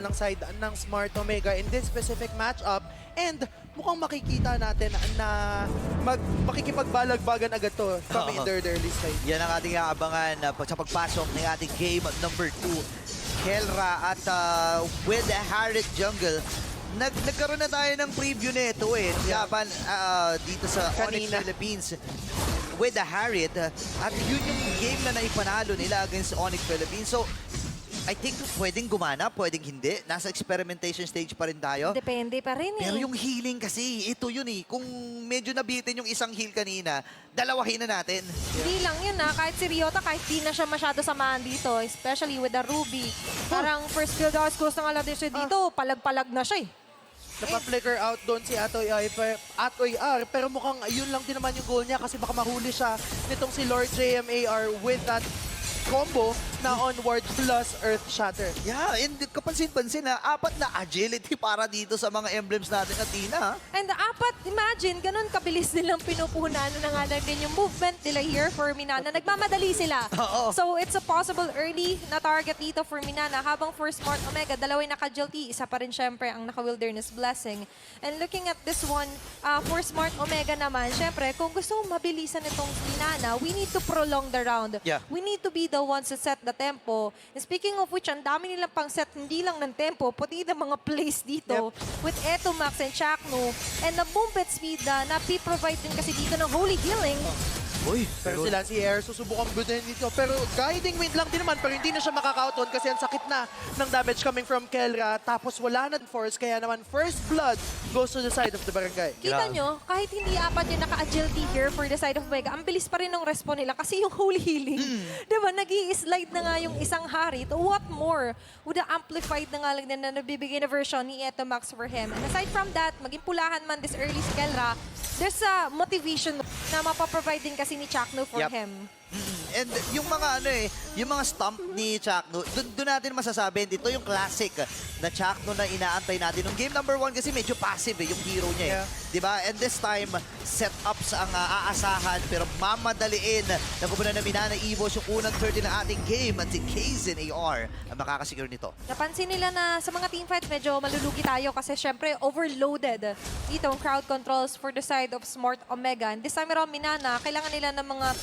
ng side ng Smart Omega in this specific matchup, and mukhang makikita natin na makikipagbalagbagan agad to from in their early side. Yan ang ating aabangan sa pagpasok ng ating game number 2. Kelra at with Harriet Jungle. Nagkaroon na tayo ng preview nito laban dito sa Onyx Philippines with the Harriet at yun yung game na naipanalo nila against Onyx Philippines. So I think pwedeng gumana, pwedeng hindi. Nasa experimentation stage pa rin tayo. Depende pa rin Pero yung healing kasi, ito yun Kung medyo nabitin yung isang heal kanina, dalawahin na natin. Hindi lang yun kahit si Ryota, kahit di na siya masyado samahan dito, especially with the Ruby. Parang first field house goes ng alam siya dito, palag-palag na siya Napa-flicker out doon si Atoy R, pero mukhang yun lang din naman yung goal niya kasi baka mahuli siya nitong si Lord JMAR with that combo na onward plus Earth Shatter. Yeah, and kapansin-pansin 4 na agility para dito sa mga emblems natin na Tina. And imagine, ganun kabilis nilang pinupunan na nga lang din yung movement nila here for Minana. Nagmamadali sila. So it's a possible early na target dito for Minana. Habang for Smart Omega, dalawa yung naka-guilty. Isa pa rin syempre ang naka-Wilderness Blessing. And looking at this one, for Smart Omega naman, syempre, kung gusto mong mabilisan itong Minana, we need to prolong the round. Yeah. We need to be the ones to set the tempo. And speaking of which, ang dami nilang pang set, hindi lang ng tempo, pati ng mga plays dito with Etomax and Chakno. And the movement speed na napi-provide din kasi dito ng Holy Healing. Uy, Pero sila si Air, susubukan butin dito. Pero guiding wind lang din naman, pero hindi na siya makaka-out on kasi ang sakit na ng damage coming from Kelra. Tapos wala na force, kaya naman first blood goes to the side of the barangay. Kita nyo, kahit hindi apat yung naka-agility here for the side of Omega, ang bilis pa rin ng respawn nila kasi yung Holy Healing. Diba, nag-i-slide na nga yung isang Harit. What more? With the amplified na nga lang din na nabibigay na version ni Etomax for him. And aside from that, maging pulahan man this early si Kelra, there's a motivation na mapaprovide din kasi ni Chakno for him. And yung mga yung mga stomp ni Chakno, doon natin masasabi, ito yung classic na Chakno na inaantay natin. Nung game number 1 kasi medyo passive yung hero niya. Diba? And this time, set-ups ang aasahan pero mamadaliin. Napupunan na Minana Evos yung unang 30 ng ating game at si Kaizen AR ang makakasecure nito. Napansin nila na sa mga teamfights medyo malulugi tayo kasi syempre overloaded itong crowd controls for the side of Smart Omega. And this time around Minana, kailangan nila ng mga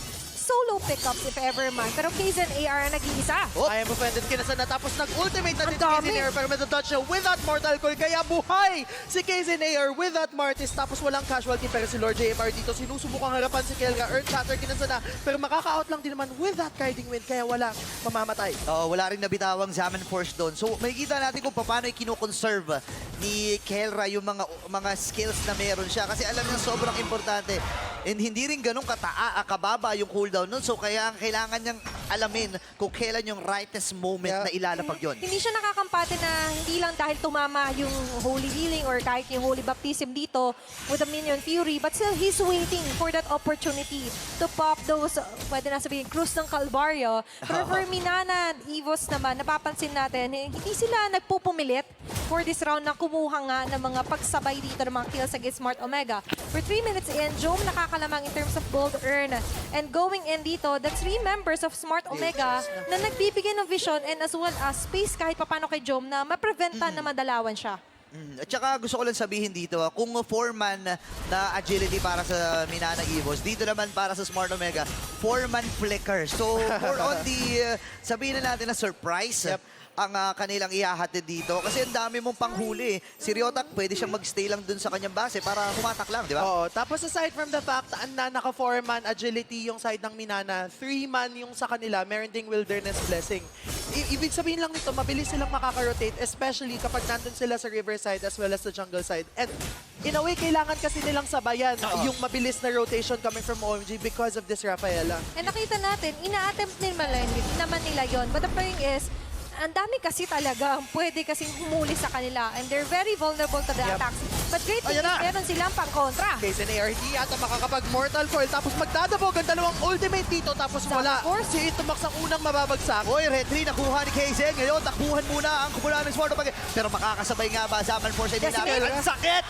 solo pickups if ever man. Pero Kaizen AR ang nag-iisa. I am offended kinasa na tapos nag-ultimate na din si Kaizen AR pero may touch siya with that Mortal Coil kaya buhay si Kaizen AR with that Martis tapos walang casualty pero si Lord JMR dito sinusubukang harapan si Kelra. Earth Shatter kinasa na pero makaka-out lang din naman with that guiding wind kaya wala mamamatay. Wala rin nabitawang Zaman Force doon. So makikita natin kung paano kino-conserve ni Kelra yung mga skills na meron siya kasi alam niya sobrang importante. And hindi rin ganun kababa yung cooldown nun. So kaya kailangan niyang alamin kung kailan yung rightest moment na ilalapag yun. Hindi siya nakakampate na hindi lang dahil tumama yung Holy Healing or kahit yung Holy Baptism dito with the Minion Fury, but still he's waiting for that opportunity to pop those, pwede na sabihin, Cruz ng Calvario. Pero for Minana Evos naman, napapansin natin, hindi sila nagpupumilit for this round na kumuha nga ng mga pagsabay dito ng mga kills against Smart Omega. For 3 minutes in, Jom nakakalamang in terms of gold earn. And going in dito, the 3 members of Smart Omega na nagbibigay ng vision and as well as space kahit papano kay Jom na mapreventa na madalawan siya. At saka gusto ko lang sabihin dito, kung 4-man na agility para sa Minana Evos, dito naman para sa Smart Omega, 4-man flicker. So, more on the, sabihin na natin na surprise ang kanilang ihahatid dito. Kasi ang dami mong panghuli. Si Ryota, pwede siyang magstay lang dun sa kanyang base para humatak lang, di ba? Oo. Tapos aside from the fact na naka 4-man agility yung side ng Minana, 3-man yung sa kanila, meron ding Wilderness Blessing. Ibig sabihin lang nito, mabilis silang makaka-rotate, especially kapag nandun sila sa river side as well as the jungle side. And in a way, kailangan kasi nilang sabayan yung mabilis na rotation coming from OMG because of this Rafaela. And nakita natin, ina-attempt naman nila yon. But the thing is, ang dami kasi talaga pwede kasing humuli sa kanila and they're very vulnerable to the attacks. But great thing is meron silang pang-kontra. Kaizen AR, hindi ata makakapag-mortal coil tapos magdadabog ang dalawang ultimate dito tapos wala. Si Itomax ang unang mababagsak. Oy, Red 3 nakuha ni Kaizen. Ngayon, takbuhan muna ang kumulaan ng Smart Omega. Pero makakasabay nga ba Zaman Force? Hindi namin. Ang sakit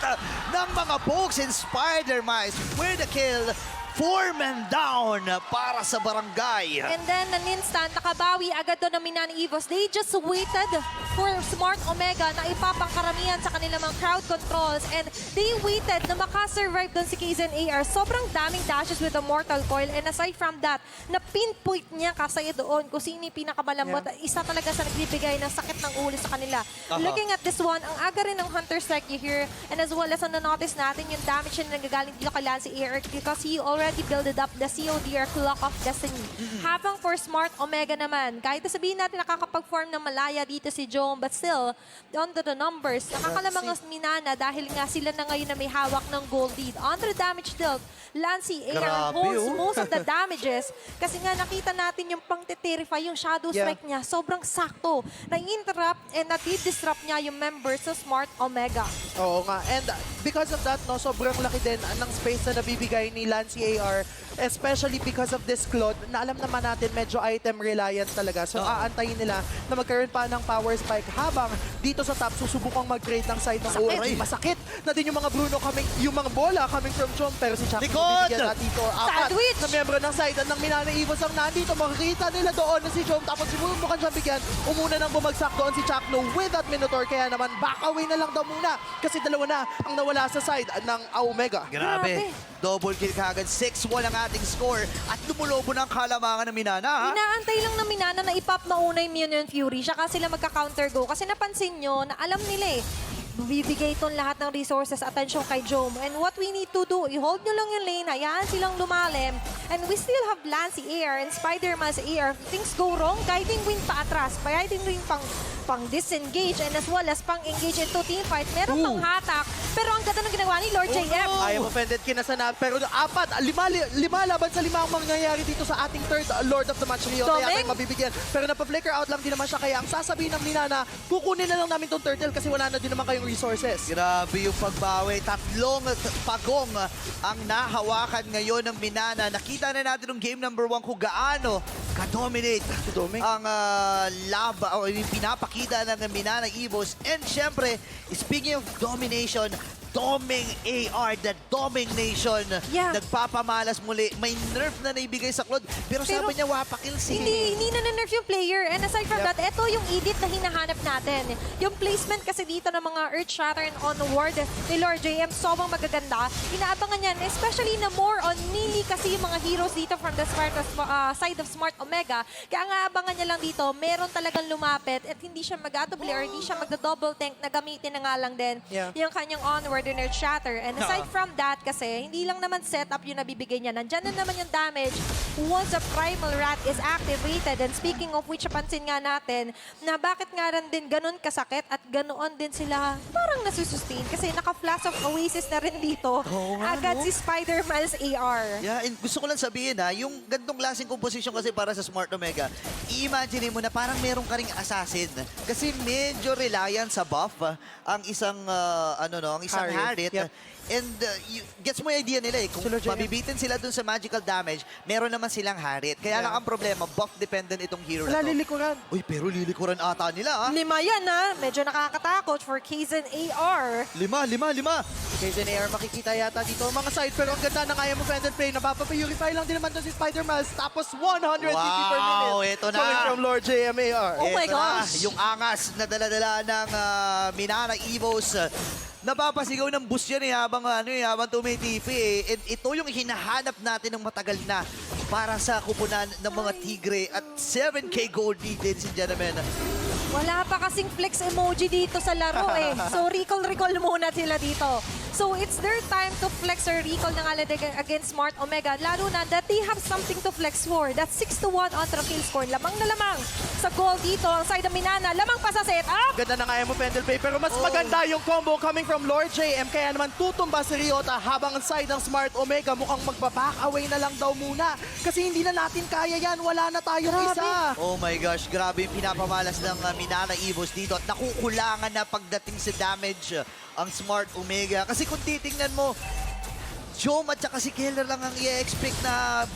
ng mga pokes in Spider-Mice with the kill. 4-man down para sa barangay. And then, an instant, nakabawi agad doon ng Minana Evos. They just waited for Smart Omega na ipapang karamihan sa kanilang mga crowd controls and they waited na makasurvive doon si Kaizen AR. Sobrang daming dashes with the Mortal Coil and aside from that, na pinpoint niya kasi doon kung sino yung pinakamalambot. Isa talaga sa nagbibigay ng sakit ng ulo sa kanila. Looking at this one, ang aga rin ng Hunter Strike here and as well as na-notice natin yung damage na nagagaling dito kay Lance AR because he already builded up the CODR Clock of Destiny. Habang for Smart Omega naman, kahit sabihin natin nakakapag-form ng malaya dito si Jom, but still, onto the numbers, nakakalamang ang Minana dahil nga sila na ngayon na may hawak ng gold lead. On the damage dealt, Lancy AR Grabe, holds oh. most of the damages kasi nga nakita natin yung pang-terrify, yung Shadow Strike niya, sobrang sakto. Na-interrupt and na-disrupt niya yung members sa Smart Omega. Oo nga. And because of that, no, sobrang laki din ng space na nabibigay ni Lancy AR, especially because of this Claude, na alam naman natin medyo item reliant talaga. So aantayin nila na magkaroon pa ng power spike habang dito sa top susubukang mag-create ng side ng Oray. Masakit na din yung mga Bruno coming, yung mga bola coming from Chom, pero si Chuck Likod! bibigyan natin dito. Apat Sandwich! na miyembro ng side ng Minana Evos ang nandito. Makikita nila doon na si Chom tapos simubukan siyang bigyan. Umuna nang bumagsak doon si Chakno with that Minotaur. Kaya naman back away na lang daw muna kasi dalawa na ang nawala sa side ng Omega. Grabe. Double kill kagad. 6-1 ang ating score. At lumulobo ng kalamangan ng Minana. Ha? Inaantay lang ng Minana na ipop mauna yung Minion Fury, siya kasi sila magka-counter go. Kasi napansin nyo na alam nila bibigay itong lahat ng resources, attention kay Jom. And what we need to do, i-hold nyo lang yung lane, hayaan silang lumalim. And we still have Lancy AR and Spider-Man's AR. Things go wrong, guiding win pa atras, guiding win pang disengage and as well as pang engage into teamfight. Meron pang hatak, pero ang ganda ng ginawa ni Lord JM. I am offended kinasana, pero apat, lima laban sa lima ang mangyayari dito sa ating third Lord of the Match Rio. Kaya Doming? tayo mabibigyan. Pero nappa-flicker out lang din naman siya. Kaya ang sasabihin ng Minana, kukunin na lang namin tong turtle kasi wala na din naman kayong resources. Grabe yung pagbawi. Tatlong pagong ang nahawakan ngayon ng Minana. Nakita na natin ng game number 1 kung gaano ka-dominate Si Doming. ang laba o yung pinapakita ng Minana Evos. And syempre, speaking of domination, Doming AR, the Doming Nation. Yeah. Nagpapamalas muli. May nerf na naibigay sa Claude. Pero sabi niya, wapakil si... Hindi na nerf yung player. And aside from that, ito yung edit na hinahanap natin. Yung placement kasi dito ng mga Earth Shatter and Onward ni Lord JM, sobrang magaganda. Inaabangan yan, especially na more on melee kasi yung mga heroes dito from the side of Smart Omega. Kaya nga abangan niya lang dito, meron talagang lumapit at hindi siya mag-double or hindi siya magda-double tank na gamitin na nga lang din yung kanyang Onward and Earth Shatter. And aside from that kasi, hindi lang naman setup yung nabibigay niya. Nandyan na naman yung damage once a Primal Rat is activated. And speaking of which, pansin nga natin na bakit nga rin din ganun kasakit at ganoon din sila parang nasusustain kasi naka-flash of Oasis na rin dito. Agad si Spider-Man's AR. Yeah, and gusto ko lang sabihin yung gantong klaseng composition kasi para sa Smart Omega, i-imagine mo na parang meron ka ring assassin. Kasi medyo reliant sa buff ang isang, ang isang Harriet. Yep. And gets mo yung idea nila Kung Sila, JM. mabibitin sila dun sa magical damage, meron naman silang Harriet. Kaya lang ang problema, buff-dependent itong hero Wala na to. lilikuran. Uy, pero lilikuran ata nila 5 yan medyo nakakatakot for Kaizen AR. 5. Kaizen AR makikita yata dito ang mga side, pero ang ganda ng I am offended play. Napapa-purify lang din naman to si Spider-Man. Tapos 100 CP per minute. Wow, eto na. Coming from Lord JMAR. Oh my Eto na, gosh. yung angas na dala-dala ng Minana Evos. Napapasigaw ng boost yan habang tumitipi And ito yung hinahanap natin ng matagal na para sa kupunan ng mga Tigre at 7K gold lead, ladies and gentlemen. Wala pa kasing flex emoji dito sa laro So recall muna sila dito. So it's their time to flex or recall na nga against Smart Omega. Lalo na that they have something to flex for. That's 6-1 on the kill score. Lamang na lamang sa goal dito. Ang side ng Minana, lamang pa sa setup. Ganda ng I am offended play, pero mas maganda yung combo coming from Lord JM. Kaya naman tutumba si Ryota habang ang side ng Smart Omega mukhang magpa-back away na lang daw muna. Kasi hindi na natin kaya yan. Wala na tayong isa. Oh my gosh, grabe yung pinapamalas ng Minana Evos dito at nakukulangan na pagdating sa damage ang Smart Omega. Kasi kung titingnan mo, Jom at saka si Keller lang ang i-expect na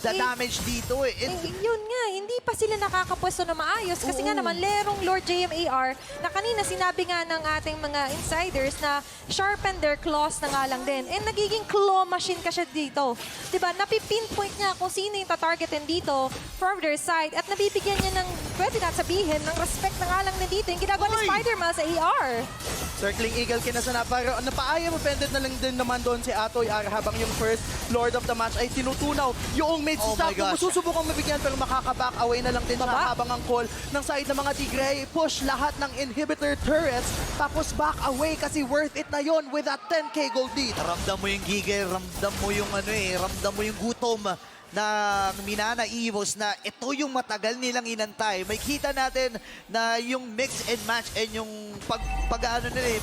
magda-damage dito eh. Yun nga, hindi pa sila nakakapwesto na maayos. Kasi nga naman, lerong Lord JMAR na kanina sinabi nga ng ating mga insiders na sharpen their claws na nga lang din. And nagiging claw machine ka siya dito. Diba? Napipinpoint niya kung sino yung tatargetin dito from their side. At nabibigyan niya ng, pwede na sabihin, ng respect na nga lang din dito. Yung ginagawa ni Spider-Man sa AR. Circling Eagle kinasana para napaayam offended na lang din naman doon si Atoy Ara habang yung first Lord of the match ay tinutunaw yung mid Oh stop. my gosh. Susubukang mabigyan pero makaka-back away na lang din siya Baba. habang ang call ng side ng mga Tigre ay push lahat ng inhibitor turrets tapos back away kasi worth it na yon with that 10k gold lead. Ramdam mo yung gigil, ramdam mo yung ramdam mo yung gutom ng Minana Evos na ito yung matagal nilang inantay. May kita natin na yung mix and match and yung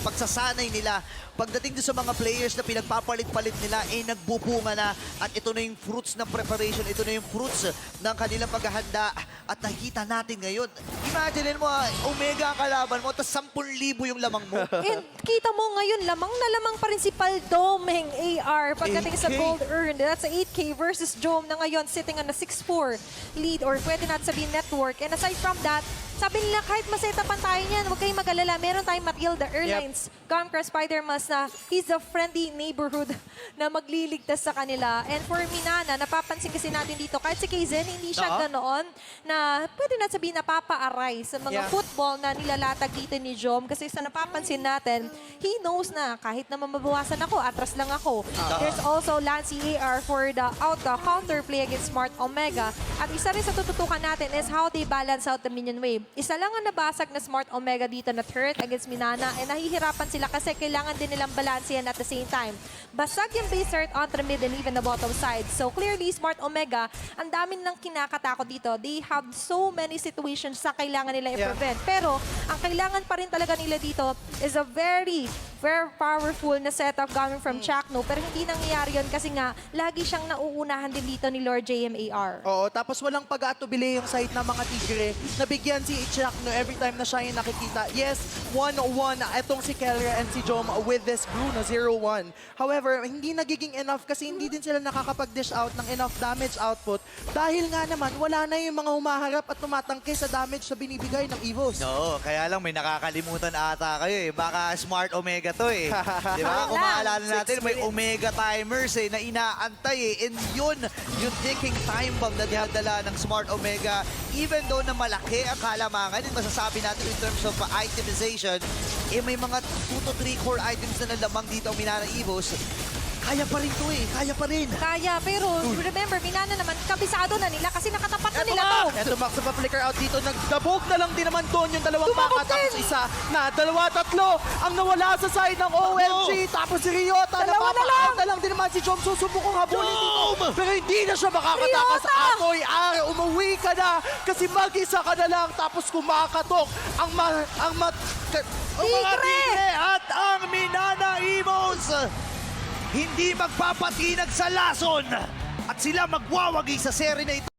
pagsasanay nila pagdating doon sa mga players na pinagpapalit-palit nila, nagbubunga na at ito na yung fruits ng preparation, ito na yung fruits ng kanilang paghahanda at nakita natin ngayon. Imagine mo, Omega ang kalaban mo, tapos 10,000 yung lamang mo. And kita mo ngayon, lamang na lamang pa rin si Paldomeng AR pagdating sa 8K. gold earned. That's a 8K versus Jom na ngayon sitting on a 6-4 lead or pwede natin sabihin network. And aside from that, sabi nila kahit masetapan tayo niyan, huwag kayong mag-alala. Meron tayong Matilda Airlines, Gomcraft Spider-Mas na he's the friendly neighborhood na magliligtas sa kanila. And for Minana, napapansin kasi natin dito, kahit si Kaizen, hindi siya ganoon na pwede natin sabihin napapa-aray sa mga football na nilalatag dito ni Jom. Kasi sa napapansin natin, he knows na kahit naman mabawasan ako, atras lang ako. There's also Lancy AR for the counter play against Smart Omega. At isa rin sa tututukan natin is how they balance out the minion wave. Isa lang ang nabasag na Smart Omega dito na turret against Minana and nahihirapan sila kasi kailangan din nilang balansehan at the same time. Basag yung base turret on the mid and even the bottom side. So clearly, Smart Omega, ang dami nilang kinakatakot dito. They have so many situations sa kailangan nila i-prevent. Pero ang kailangan pa rin talaga nila dito is a very powerful na setup coming from Chakno. Pero hindi nangyayari yun kasi nga, lagi siyang nauunahan din dito ni Lord JMAR. Oo, tapos walang pag-atubili yung side ng mga Tigre. Nabigyan si Chakno every time na siya yung nakikita. Yes, 1-1 itong si Kelra and si Jom with this Bruno 0-1. However, hindi nagiging enough kasi hindi din sila nakakapag-dish out ng enough damage output dahil nga naman wala na yung mga humaharap at tumatangke sa damage na binibigay ng Evos. No, kaya lang may nakakalimutan ata kayo eh. Baka Smart Omega to eh. Di ba? Kung maalala natin, may Omega timers eh na inaantay eh. And yun, yung ticking time bomb na dinadala ng Smart Omega, even though na malaki ang kalamangan, yung masasabi natin in terms of itemization, eh may mga 2 to 3 core items na nalamang dito ang Minana Evos. Kaya pa rin to eh. Kaya pa rin. Kaya, pero remember, Minana naman, kabisado na nila kasi nakatapat na nila to. Eto Max, sa pa-flicker out dito, nagdabog na lang din naman doon yung dalawang Tumabog baka. Tapos din! isa na, dalawa, tatlo ang nawala sa side ng OMG. Tapos si Ryota, Dalawa na napapa-out na lang din naman si Jom. Susubukong habulin dito. Pero hindi na siya makakatakas. Ryota! Atoy, umuwi ka na. Kasi mag-isa ka na lang. Tapos kumakatok ang mga Tigre! At ang Minana Evos hindi magpapatinag sa lason at sila magwawagi sa seri na ito.